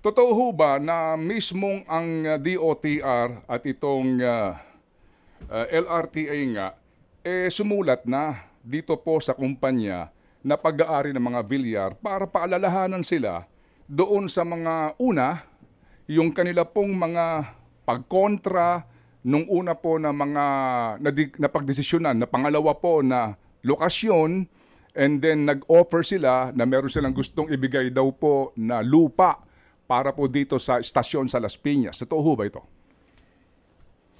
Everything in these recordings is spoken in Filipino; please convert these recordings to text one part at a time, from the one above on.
Totoo ho ba na mismong ang DOTR at itong LRTA nga sumulat na dito po sa kumpanya na pag-aari ng mga Villar para paalalahanan sila doon sa mga yung kanila pong mga pagkontra nung una po na mga napagdesisyonan na pangalawa po na lokasyon, and then nag-offer sila na meron silang gustong ibigay daw po na lupa para po dito sa istasyon sa Las Piñas. Totoo ho ba ito?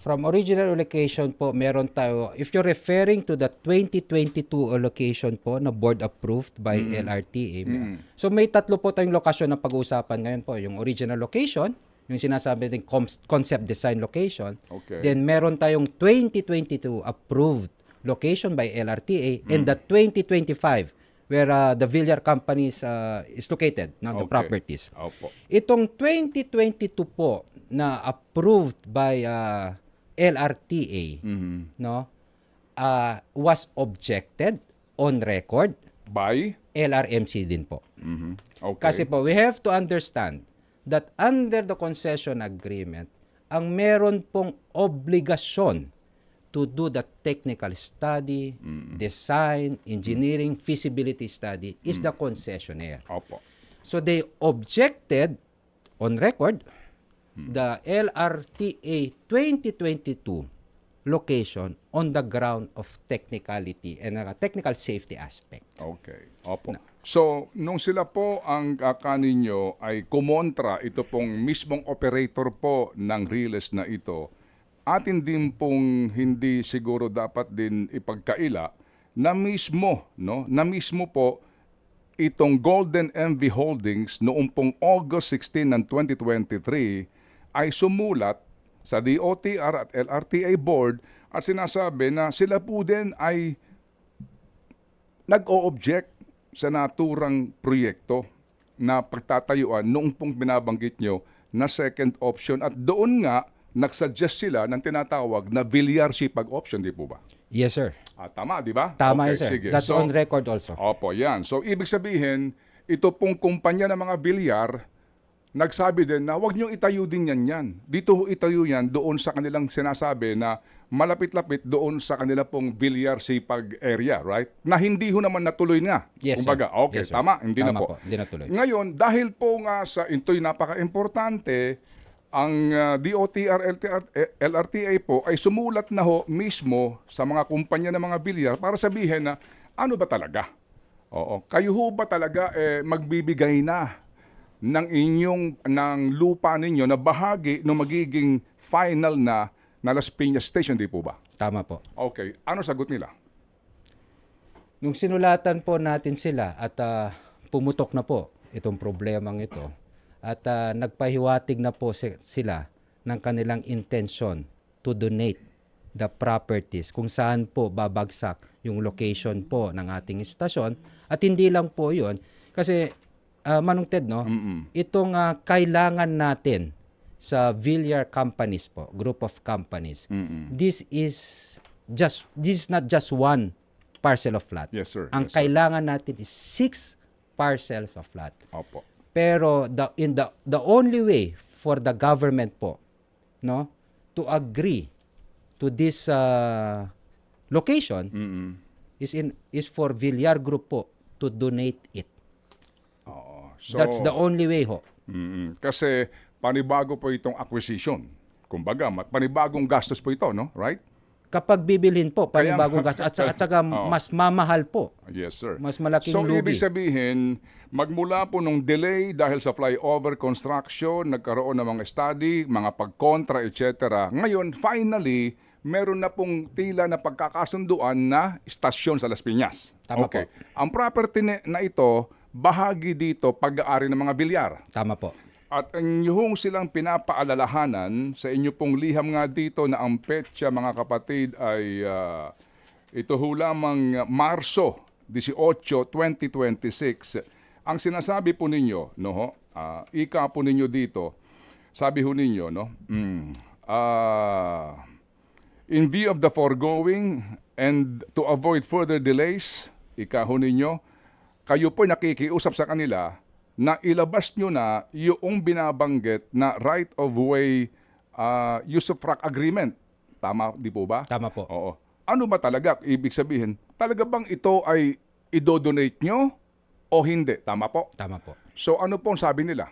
From original allocation po, meron tayo, if you're referring to the 2022 allocation po na board approved by LRTA, so may tatlo po tayong lokasyon na pag-uusapan ngayon po. Yung original location, yung sinasabi ng concept design location. Okay. Then meron tayong 2022 approved location by LRTA and the 2025 where the Villar Companies is located, the properties. Opo. Itong 2022 po na approved by LRTA, no, was objected on record By? LRMC din po. Okay. Kasi po, we have to understand that under the concession agreement, ang meron pong obligasyon to do the technical study, design, engineering, feasibility study is the concessionaire. Opo. So they objected on record the LRTA 2022 location on the ground of technicality and technical safety aspect. Okay. Opo. So, nung sila po ang kaninyo ay kumontra ito pong mismong operator po ng Riles na ito, atin din pong hindi siguro dapat din ipagkaila na mismo, no? Na mismo po itong Golden MV Holdings noong pong August 16 ng 2023 ay sumulat sa DOTR at LRTA board at sinasabi na sila po din ay nag-o-object sa naturang proyekto na pagtatayuan noong pong binabanggit nyo na second option, at doon nga nagsuggest sila ng tinatawag na Villar Sipag option, di po ba? Yes, sir. Tama, di ba? Tama Okay, yun, sir. sige. That's on record also. Opo, yan. So, ibig sabihin, ito pong kumpanya ng mga Villar, nagsabi din na huwag niyong itayo din yan. Dito ho itayo yan doon sa kanilang sinasabi na malapit-lapit doon sa kanila pong Villar Sipag area, right? Na hindi ho naman natuloy nga. Yes, Kumbaga, sir. okay, Yes, sir. tama, hindi Tama na po. Hindi natuloy. Ngayon, dahil po nga sa ito'y napaka-importante, ang DOTR, LRTA po ay sumulat na ho mismo sa mga kumpanya ng mga Villar para sabihin na ano ba talaga? Oo, kayo ho ba talaga magbibigay na ng lupa ninyo na bahagi ng magiging final na Las Piñas Station, di po ba? Tama po. Okay, ano sagot nila? Nung sinulatan po natin sila at pumutok na po itong problemang ito at nagpahiwatig na po sila ng kanilang intention to donate the properties kung saan po babagsak yung location po ng ating istasyon. At hindi lang po yun, kasi Manong Ted, no, itong kailangan natin sa Villar companies po, group of companies, this is not just one parcel of lot. Yes, sir. Ang Yes, sir. kailangan natin is 6 parcels of lot. Opo. Pero the only way for the government po, no, to agree to this location is for Villar Group po to donate it. Oo. So, That's the only way ho. Kasi panibago po itong acquisition. Kumbaga, panibagong gastos po ito, no? Right? Kapag bibilhin po, Kaya- panibagong gasto at saka mas mamahal po. Yes, sir. Mas malaking So, lugi. ibig sabihin, magmula po nung delay dahil sa flyover construction, nagkaroon ng mga study, mga pagkontra, etc. Ngayon, finally, meron na pong tila na pagkakasunduan na istasyon sa Las Piñas. Tama Okay. po. Ang property na ito, bahagi dito pag-aari ng mga Villar. Tama po. At inyong silang pinapaalalahanan sa inyo pong liham nga dito na ang petsa, mga kapatid, ay ito ho lamang Marso 18, 2026. Ang sinasabi po ninyo, no, ika po ninyo dito, sabi ho ninyo, no, in view of the foregoing and to avoid further delays, ika ho ninyo, kayo po nakikiusap sa kanila na ilabas nyo na yung binabanggit na right of way usufruct agreement. Tama, di po ba? Tama po. Oo. Ano ba talaga? Ibig sabihin, talaga bang ito ay idodonate nyo o hindi? Tama po? Tama po. So ano po ang sabi nila?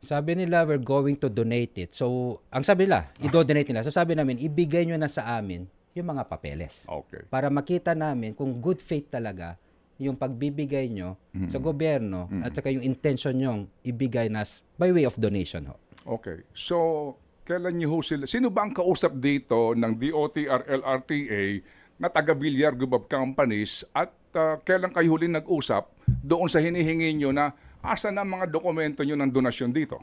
Sabi nila, we're going to donate it. So, ang sabi nila, i-donate nila. So, sabi namin, ibigay nyo na sa amin yung mga papeles. Okay. Para makita namin kung good faith talaga yung pagbibigay nyo sa gobyerno at saka yung intention nyong ibigay nas by way of donation ho. Okay. So, kailan niyo ho sila? Sino ba ang kausap dito ng DOTR LRTA na taga Villar Group of Companies at kailan kayo huli nag-usap doon sa hinihingi nyo na asa na mga dokumento nyo ng donasyon dito?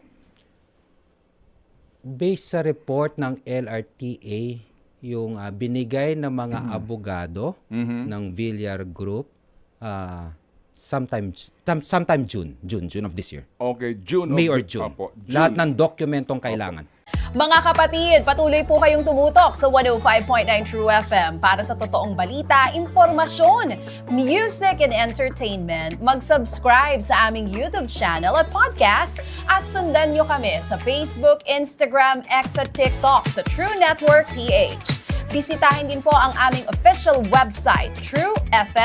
Based sa report ng LRTA, yung binigay ng mga abogado ng Villar Group sometime June of this year. Okay, June. May or June. Opo, June. Lahat ng dokumentong kailangan. Mga kapatid, patuloy po kayong tumutok sa 105.9 True FM para sa totoong balita, impormasyon, music, and entertainment. Mag-subscribe sa aming YouTube channel at podcast at sundan nyo kami sa Facebook, Instagram, X at TikTok sa True Network PH. Bisitahin din po ang aming official website, truefm.ph.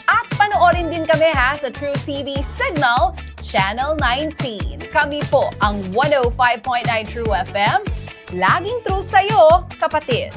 At panoorin din kami sa True TV Signal, Channel 19. Kami po ang 105.9 True FM. Laging true sa'yo, kapatid.